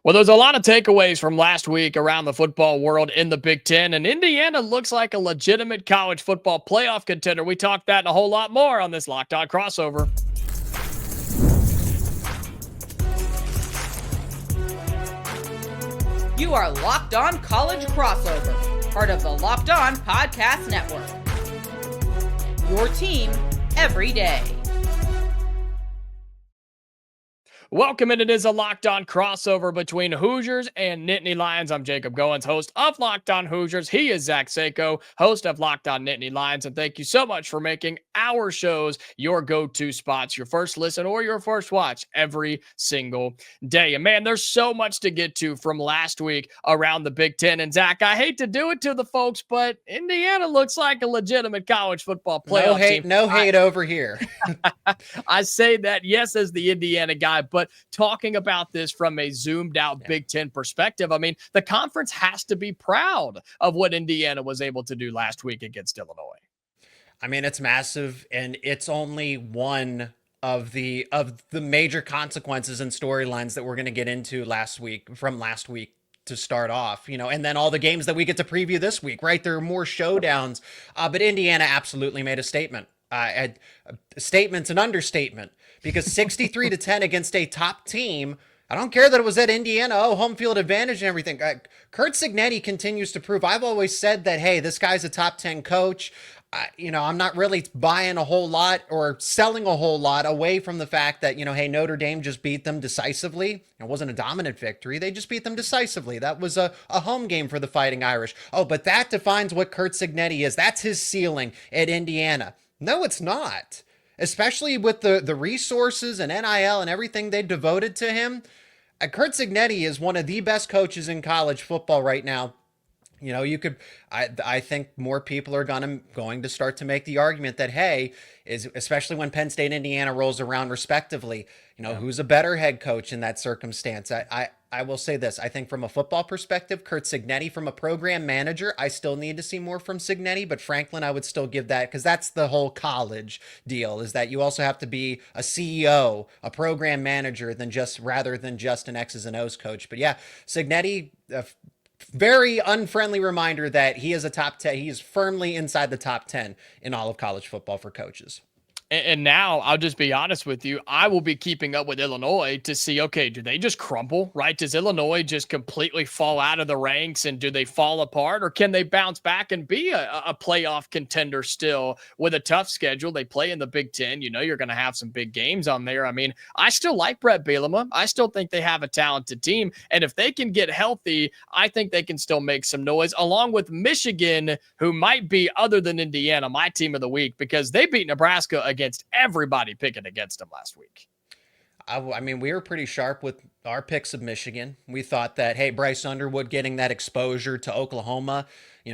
Well, there's a lot of takeaways from last week around the football world in the Big Ten, and Indiana looks like a legitimate college football playoff contender. We talked that and a whole lot more on this Locked On crossover. You are Locked On College Crossover, part of the Locked On Podcast Network. Your team every day. Welcome, and it is a Locked On crossover between Hoosiers and Nittany Lions. I'm Jacob Goins, host of Locked On Hoosiers. He is Zach Seyko, host of Locked On Nittany Lions, and thank you so much for making our shows your go-to spots, your first listen or your first watch every single day. And man, there's so much to get to from last week around the Big Ten. And Zach, I hate to do it to the folks, but Indiana looks like a legitimate college football playoff team. No hate over here. I say that, yes, as the Indiana guy, but talking about this from a zoomed out Big Ten perspective, I mean, the conference has to be proud of what Indiana was able to do last week against Illinois. I mean, it's massive, and it's only one of the major consequences and storylines that we're going to get into last week to start off, and then all the games that we get to preview this week, right? There are more showdowns, but Indiana absolutely made a statement. A statement's an understatement, because 63-10 against a top team. I don't care that it was at Indiana, home field advantage and everything. Curt Cignetti continues to prove. I've always said that, hey, this guy's a top 10 coach. I'm not really buying a whole lot or selling a whole lot away from the fact that, hey, Notre Dame just beat them decisively. It wasn't a dominant victory. They just beat them decisively. That was a home game for the Fighting Irish. Oh, but that defines what Curt Cignetti is. That's his ceiling at Indiana. No, it's not. Especially with the resources and NIL and everything they devoted to him. Curt Cignetti is one of the best coaches in college football right now. I think more people are going to start to make the argument that, hey, especially when Penn State, Indiana rolls around respectively, who's a better head coach in that circumstance? I will say this. I think from a football perspective, Curt Cignetti, from a program manager, I still need to see more from Cignetti, but Franklin, I would still give that, because that's the whole college deal, is that you also have to be a CEO, a program manager, rather than just an X's and O's coach. But yeah, Cignetti, very unfriendly reminder that he is a top 10. He is firmly inside the top 10 in all of college football for coaches. And now, I'll just be honest with you, I will be keeping up with Illinois to see, okay, do they just crumble, right? Does Illinois just completely fall out of the ranks, and do they fall apart, or can they bounce back and be a playoff contender still with a tough schedule? They play in the Big Ten. You're going to have some big games on there. I mean, I still like Brett Bielema. I still think they have a talented team. And if they can get healthy, I think they can still make some noise, along with Michigan, who might be, other than Indiana, my team of the week, because they beat Nebraska against everybody picking against them last week. I mean, we were pretty sharp with our picks of Michigan. We thought that, hey, Bryce Underwood getting that exposure to Oklahoma,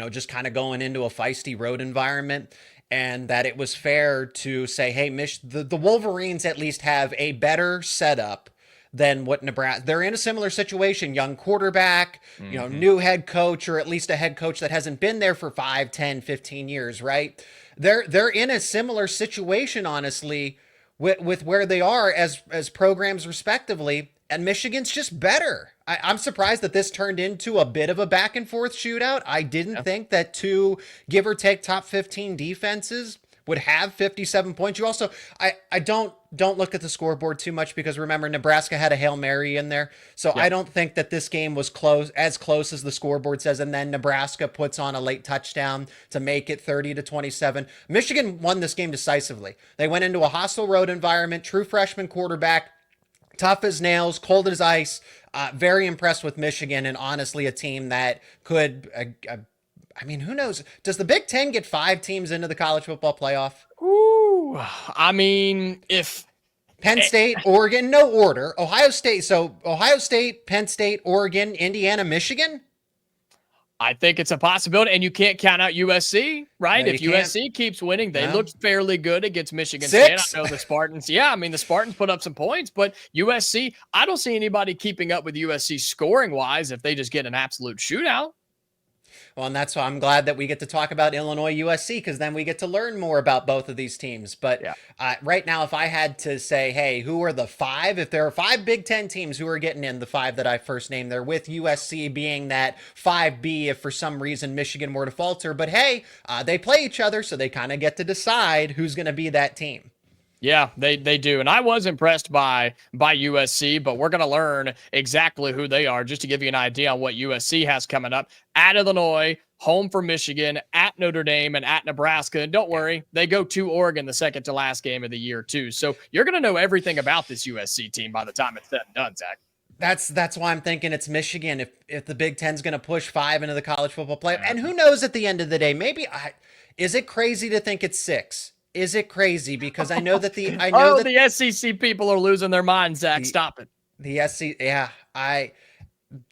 just kind of going into a feisty road environment, and that it was fair to say, hey, the Wolverines at least have a better setup than what Nebraska. They're in a similar situation, young quarterback, new head coach, or at least a head coach that hasn't been there for 5, 10, 15 years, right? They're in a similar situation, honestly, with where they are as programs respectively, and Michigan's just better. I'm surprised that this turned into a bit of a back and forth shootout. I didn't think that two give or take top 15 defenses would have 57 points. You also, I don't look at the scoreboard too much, because remember, Nebraska had a Hail Mary in there. So I don't think that this game was as close as the scoreboard says. And then Nebraska puts on a late touchdown to make it 30-27. Michigan won this game decisively. They went into a hostile road environment, true freshman quarterback, tough as nails, cold as ice. Very impressed with Michigan, and honestly a team that could, I mean, who knows? Does the Big Ten get 5 teams into the college football playoff? Ooh, I mean, if Penn State, Oregon, no order. Ohio State, Penn State, Oregon, Indiana, Michigan. I think it's a possibility, and you can't count out USC, right? No, if USC can't. keeps winning, they looked fairly good against Michigan 6. State. I know the Spartans. Yeah, I mean, the Spartans put up some points, but USC, I don't see anybody keeping up with USC scoring-wise if they just get an absolute shootout. Well, and that's why I'm glad that we get to talk about Illinois USC, because then we get to learn more about both of these teams. But Yeah. right now, if I had to say, hey, who are the five? If there are five Big Ten teams who are getting in, the five that I first named there, with USC being that 5B if for some reason Michigan were to falter. But hey, they play each other, so they kind of get to decide who's going to be that team. Yeah, they do. And I was impressed by USC, but we're going to learn exactly who they are just to give you an idea on what USC has coming up. At Illinois, home for Michigan, at Notre Dame, and at Nebraska. And don't worry, they go to Oregon the second to last game of the year, too. So you're going to know everything about this USC team by the time it's said and done, Zach. That's why I'm thinking it's Michigan. If the Big Ten's going to push 5 into the college football playoff, and who knows at the end of the day, is it crazy to think it's 6? Is it crazy? Because I know that the SEC people are losing their minds, Zach. Stop it. The SEC, yeah.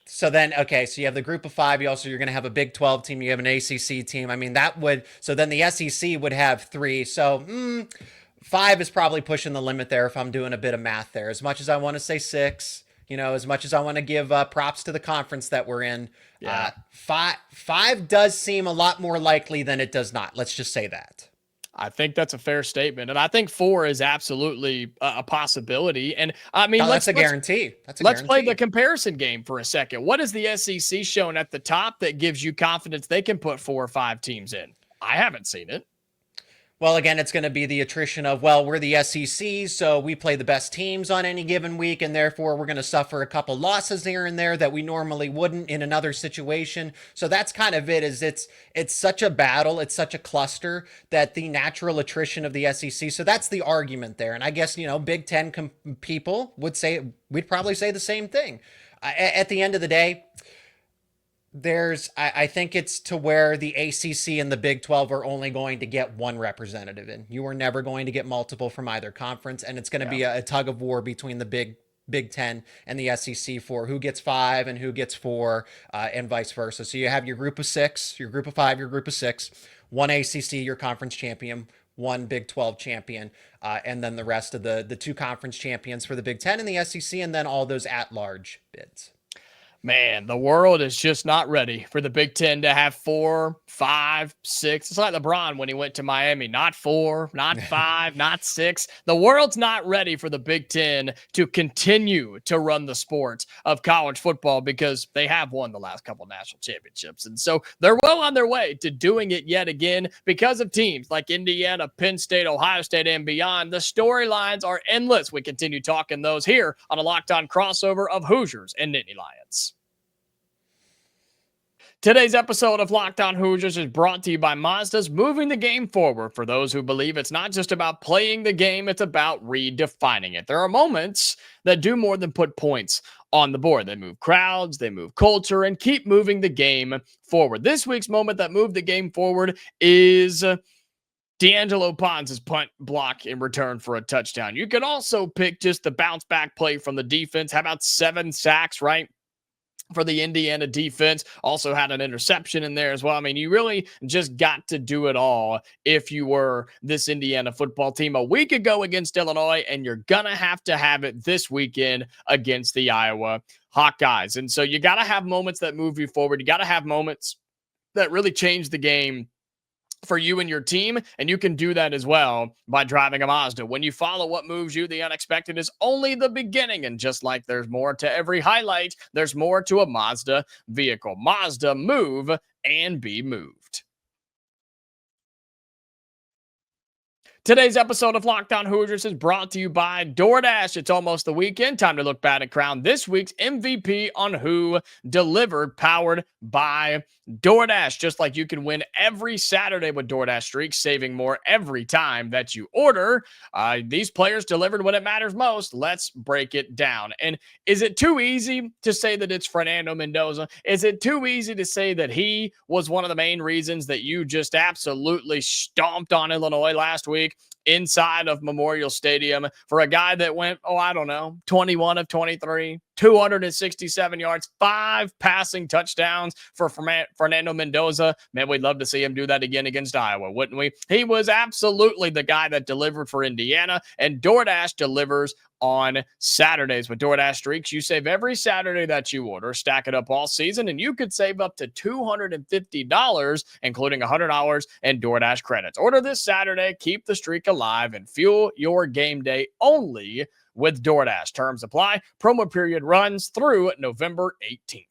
So you have the group of 5. You're going to have a Big 12 team. You have an ACC team. I mean, so then the SEC would have 3. So 5 is probably pushing the limit there if I'm doing a bit of math there. As much as I want to say 6, as much as I want to give props to the conference that we're in, yeah. 5 does seem a lot more likely than it does not. Let's just say that. I think that's a fair statement. And I think 4 is absolutely a possibility. And I mean, that's a guarantee. Let's play the comparison game for a second. What is the SEC showing at the top that gives you confidence they can put 4 or 5 teams in? I haven't seen it. Well, again, it's going to be the attrition of, well, we're the SEC, so we play the best teams on any given week, and therefore we're going to suffer a couple losses here and there that we normally wouldn't in another situation. So that's kind of it. It's such a battle, it's such a cluster that the natural attrition of the SEC. So that's the argument there. And I guess, Big Ten people we'd probably say the same thing. At the end of the day, I think it's to where the ACC and the Big 12 are only going to get one representative in. You are never going to get multiple from either conference, and it's going to be a tug of war between the Big 10 and the SEC for who gets 5 and who gets 4, and vice versa. So you have your group of 6, your group of 5, your group of 6, one ACC, your conference champion, one Big 12 champion, and then the rest of the 2 conference champions for the Big 10 and the SEC, and then all those at-large bids. Man, the world is just not ready for the Big Ten to have 4, 5, 6. It's like LeBron when he went to Miami. Not 4, not 5, not 6. The world's not ready for the Big Ten to continue to run the sport of college football because they have won the last couple national championships. And so they're well on their way to doing it yet again because of teams like Indiana, Penn State, Ohio State, and beyond. The storylines are endless. We continue talking those here on a Locked On crossover of Hoosiers and Nittany Lions. Today's episode of Locked On Hoosiers is brought to you by Mazda's moving the game forward for those who believe it's not just about playing the game, it's about redefining it. There are moments that do more than put points on the board. They move crowds, they move culture, and keep moving the game forward. This week's moment that moved the game forward is D'Angelo Pons' punt block in return for a touchdown. You could also pick just the bounce back play from the defense. How about 7 sacks, right? For the Indiana defense, also had an interception in there as well. I mean, you really just got to do it all if you were this Indiana football team a week ago against Illinois, and you're going to have it this weekend against the Iowa Hawkeyes. And so you got to have moments that move you forward. You got to have moments that really change the game for you and your team, and you can do that as well by driving a Mazda. When you follow what moves you, the unexpected is only the beginning, and just like there's more to every highlight, there's more to a Mazda vehicle. Mazda, move and be moved. Today's episode of Locked On Hoosiers is brought to you by DoorDash. It's almost the weekend. Time to look back and crown this week's MVP on Who Delivered, powered by DoorDash. Just like you can win every Saturday with DoorDash Streaks, saving more every time that you order. These players delivered when it matters most. Let's break it down. And is it too easy to say that it's Fernando Mendoza? Is it too easy to say that he was one of the main reasons that you just absolutely stomped on Illinois last week inside of Memorial Stadium for a guy that went, 21 of 23, 267 yards, 5 passing touchdowns for Fernando Mendoza. Man, we'd love to see him do that again against Iowa, wouldn't we? He was absolutely the guy that delivered for Indiana, and DoorDash delivers on Saturdays. With DoorDash Streaks, you save every Saturday that you order, stack it up all season, and you could save up to $250, including $100 in DoorDash credits. Order this Saturday, keep the streak alive, and fuel your game day only with DoorDash. Terms apply. Promo period runs through November 18th.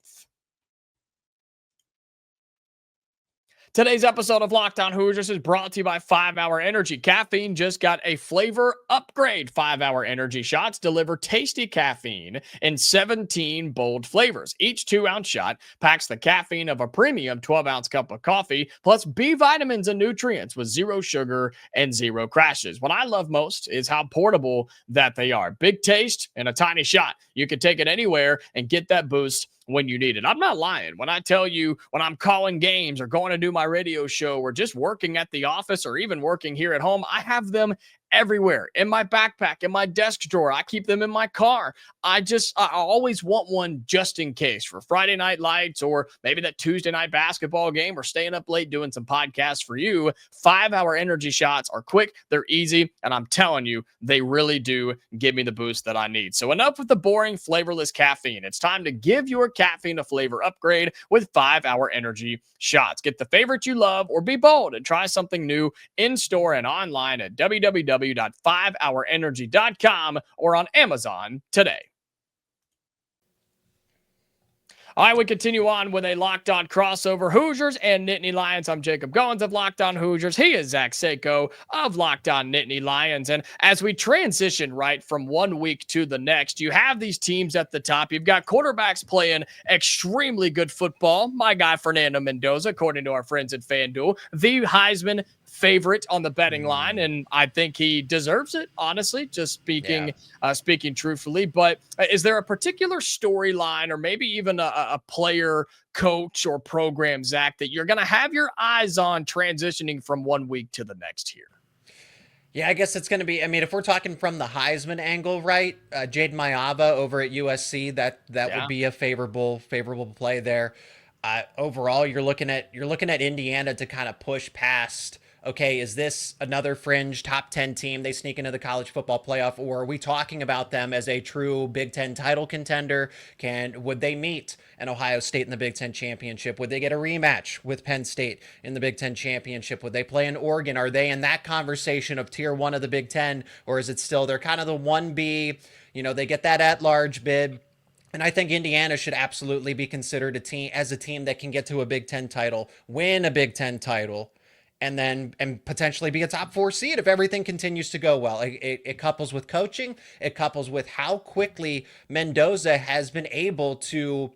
Today's episode of Locked On Hoosiers is brought to you by 5-Hour Energy. Caffeine just got a flavor upgrade. 5-Hour Energy shots deliver tasty caffeine in 17 bold flavors. Each 2-ounce shot packs the caffeine of a premium 12-ounce cup of coffee, plus B vitamins and nutrients with 0 sugar and 0 crashes. What I love most is how portable that they are. Big taste and a tiny shot. You can take it anywhere and get that boost when you need it. I'm not lying when I tell you, when I'm calling games or going to do my radio show or just working at the office or even working here at home, I have them everywhere, in my backpack, in my desk drawer. I keep them in my car. I always want one just in case for Friday night lights or maybe that Tuesday night basketball game or staying up late doing some podcasts for you. 5-Hour Energy shots are quick, they're easy, and I'm telling you, they really do give me the boost that I need. So enough with the boring, flavorless caffeine. It's time to give your caffeine a flavor upgrade with 5-Hour Energy shots. Get the favorite you love or be bold and try something new in store and online at www.5hourenergy.com or on Amazon today. All right, we continue on with a Locked On crossover. Hoosiers and Nittany Lions. I'm Jacob Goins of Locked On Hoosiers. He is Zach Seyko of Locked On Nittany Lions. And as we transition right from one week to the next, you have these teams at the top. You've got quarterbacks playing extremely good football. My guy, Fernando Mendoza, according to our friends at FanDuel, the Heisman favorite on the betting line, and I think he deserves it, honestly, just speaking truthfully. But is there a particular storyline or maybe even a player, coach, or program, Zach, that you're going to have your eyes on transitioning from one week to the next here? Yeah, I guess it's going to be, I mean, if we're talking from the Heisman angle, right, Jaden Mayava over at USC, that would be a favorable play there. Overall, you're looking at Indiana to kind of push past, okay, is this another fringe top 10 team? They sneak into the college football playoff, or are we talking about them as a true Big Ten title contender? Would they meet an Ohio State in the Big Ten championship? Would they get a rematch with Penn State in the Big Ten championship? Would they play in Oregon? Are they in that conversation of tier 1 of the Big Ten, or is it still, they're kind of the 1B, they get that at-large bid? And I think Indiana should absolutely be considered a team that can get to a Big Ten title, win a Big Ten title, and potentially be a top 4 seed if everything continues to go well. It couples with coaching. It couples with how quickly Mendoza has been able to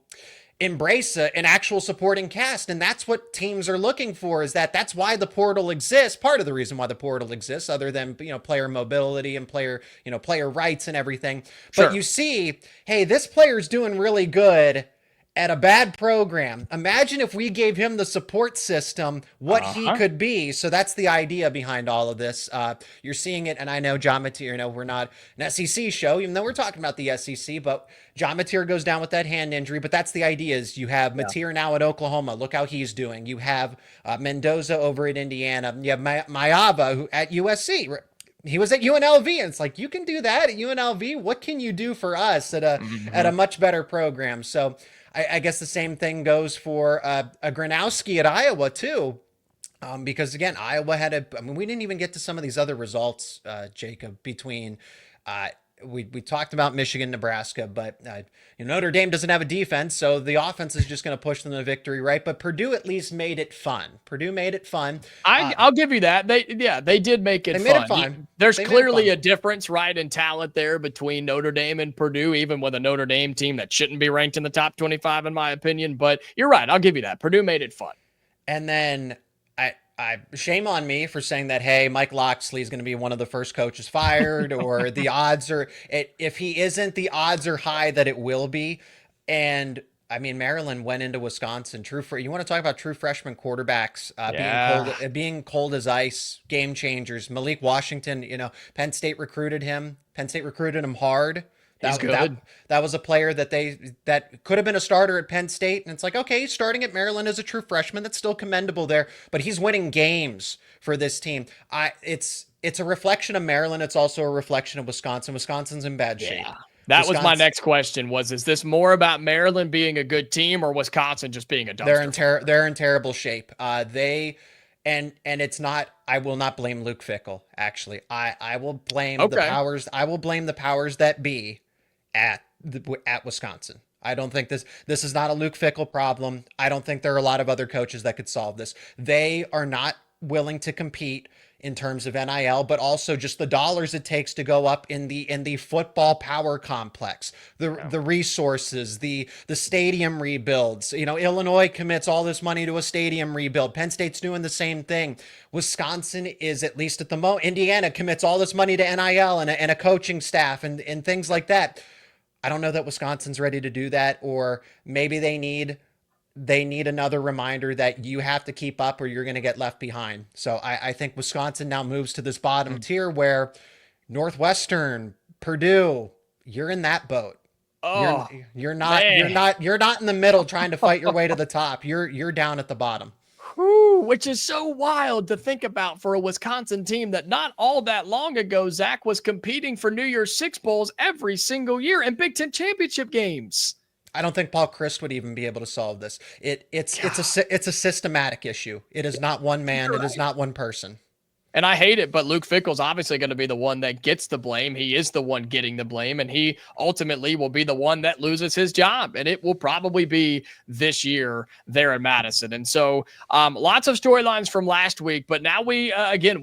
embrace an actual supporting cast. And that's what teams are looking for, that's why the portal exists. Part of the reason why the portal exists, other than, player mobility and player rights and everything. Sure. But you see, hey, this player's doing really good at a bad program. Imagine if we gave him the support system, what he could be. So that's the idea behind all of this. You're seeing it, and I know John Mateer, we're not an SEC show, even though we're talking about the SEC, but John Mateer goes down with that hand injury. But that's the idea, is you have Mateer now at Oklahoma. Look how he's doing. You have Mendoza over at Indiana. You have Mayava who at USC. He was at UNLV, and it's like, you can do that at UNLV. What can you do for us at a much better program? So I guess the same thing goes for a Gronowski at Iowa too, because again, Iowa had we didn't even get to some of these other results, Jacob, between we talked about Michigan, Nebraska, but Notre Dame doesn't have a defense, so the offense is just going to push them to victory, right? But Purdue at least made it fun. I'll give you that. They did make it fun. Made it fun. There's clearly a difference, right, in talent there between Notre Dame and Purdue, even with a Notre Dame team that shouldn't be ranked in the top 25, in my opinion. But you're right. I'll give you that. Purdue made it fun. And then shame on me for saying that, hey, Mike Locksley is going to be one of the first coaches fired, or the odds are, if he isn't, the odds are high that it will be. And I mean, Maryland went into Wisconsin. You want to talk about true freshman quarterbacks being cold as ice, game changers. Malik Washington, Penn State recruited him. Penn State recruited him hard He's good. That was a player that could have been a starter at Penn State, and it's like, okay, he's starting at Maryland as a true freshman. That's still commendable there, but he's winning games for this team. It's a reflection of Maryland. It's also a reflection of Wisconsin. Wisconsin's in bad shape. That was my next question. Is this more about Maryland being a good team or Wisconsin just being a dumpster? They're in terrible shape. And it's not. I will not blame Luke Fickell. Actually, I will blame the powers. I will blame the powers that be at Wisconsin. I don't think this is not a Luke Fickell problem. I don't think there are a lot of other coaches that could solve this. They are not willing to compete in terms of NIL, but also just the dollars it takes to go up in the football power complex, the resources, the stadium rebuilds. Illinois commits all this money to a stadium rebuild. Penn State's doing the same thing. Wisconsin is, at least at the moment, Indiana commits all this money to NIL and a coaching staff and things like that. I don't know that Wisconsin's ready to do that, or maybe they need another reminder that you have to keep up or you're going to get left behind. So I think Wisconsin now moves to this bottom tier where Northwestern, Purdue, you're in that boat. Oh, you're not in the middle trying to fight your way to the top. You're down at the bottom. Which is so wild to think about for a Wisconsin team that not all that long ago, Zach, was competing for New Year's Six Bowls every single year and Big Ten championship games. I don't think Paul Chryst would even be able to solve this. It's a systematic issue. It is not one man. It is not one person. And I hate it, but Luke Fickell's obviously going to be the one that gets the blame. He is the one getting the blame, and he ultimately will be the one that loses his job. And it will probably be this year there in Madison. And so lots of storylines from last week, but now we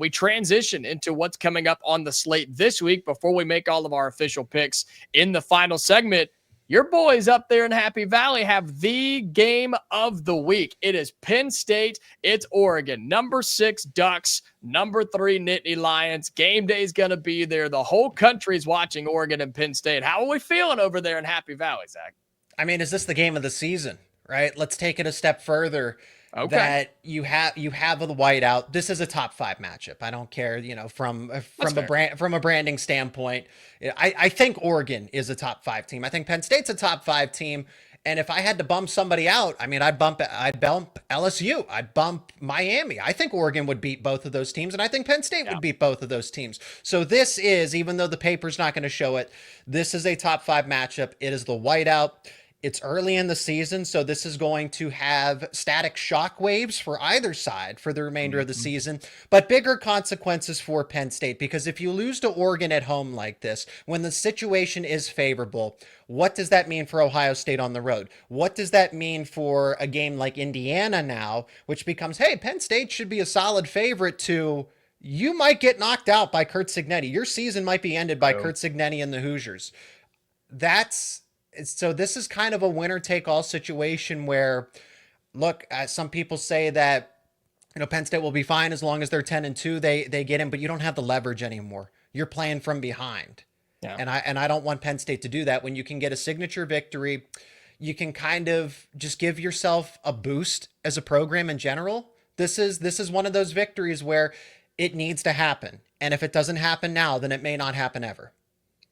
transition into what's coming up on the slate this week before we make all of our official picks in the final segment. Your boys up there in Happy Valley have the game of the week. It is Penn State. It's Oregon. Number 6 Ducks. Number 3 Nittany Lions. Game day is going to be there. The whole country's watching Oregon and Penn State. How are we feeling over there in Happy Valley, Zach? I mean, is this the game of the season, right? Let's take it a step further. Okay. That you have the whiteout. This is a top 5 matchup. I don't care, from a branding standpoint. I think Oregon is a top 5 team. I think Penn State's a top 5 team. And if I had to bump somebody out, I mean, I'd bump LSU. I'd bump Miami. I think Oregon would beat both of those teams, and I think Penn State would beat both of those teams. So this is, even though the paper's not going to show it, this is a top 5 matchup. It is the whiteout. It's early in the season, so this is going to have static shock waves for either side for the remainder of the season, but bigger consequences for Penn State, because if you lose to Oregon at home like this, when the situation is favorable, what does that mean for Ohio State on the road? What does that mean for a game like Indiana now, which becomes, hey, Penn State should be a solid favorite to... You might get knocked out by Curt Cignetti. Your season might be ended by Curt Cignetti and the Hoosiers. So this is kind of a winner-take-all situation where, look, some people say that, Penn State will be fine as long as they're 10-2, they get in, but you don't have the leverage anymore. You're playing from behind. Yeah. And I don't want Penn State to do that. When you can get a signature victory, you can kind of just give yourself a boost as a program in general. This is one of those victories where it needs to happen. And if it doesn't happen now, then it may not happen ever.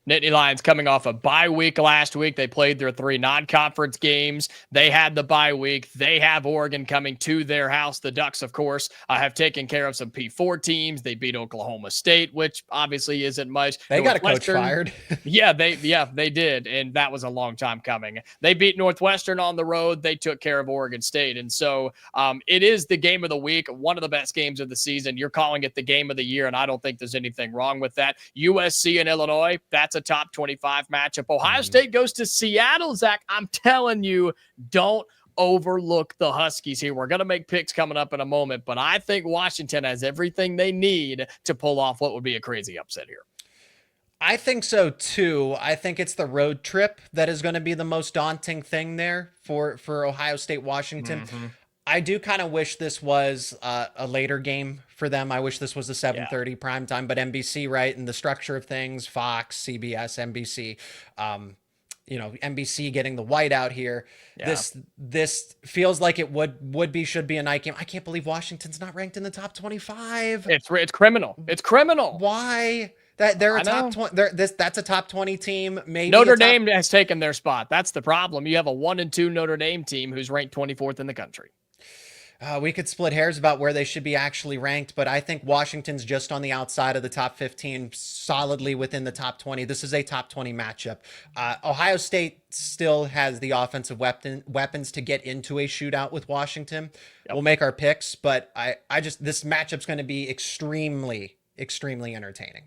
Nittany Lions coming off a bye week last week. They played their 3 non-conference games. They had the bye week. They have Oregon coming to their house. The Ducks, of course, have taken care of some P4 teams. They beat Oklahoma State, which obviously isn't much. They got a coach fired. They did, and that was a long time coming. They beat Northwestern on the road. They took care of Oregon State, and so it is the game of the week, one of the best games of the season. You're calling it the game of the year, and I don't think there's anything wrong with that. USC and Illinois, that's a top 25 matchup. Ohio State goes to Seattle, Zach. I'm telling you, don't overlook the Huskies here. We're going to make picks coming up in a moment, but I think Washington has everything they need to pull off what would be a crazy upset here. I think so too. I think it's the road trip that is going to be the most daunting thing there for Ohio State, Washington. I do kind of wish this was a later game for them. I wish this was a 7:30 prime time, but NBC, right? And the structure of things, Fox, CBS, NBC, NBC getting the whiteout here. Yeah. This feels like it should be a night game. I can't believe Washington's not ranked in the top 25. It's criminal. It's criminal. Why? They're a I top know. 20. That's a top 20 team. Maybe Notre a top- Dame has taken their spot. That's the problem. You have a 1-2 Notre Dame team who's ranked 24th in the country. We could split hairs about where they should be actually ranked, but I think Washington's just on the outside of the top 15, solidly within the top 20. This is a top 20 matchup. Ohio State still has the offensive weapons to get into a shootout with Washington. Yep. We'll make our picks, but I just, this matchup's going to be extremely entertaining.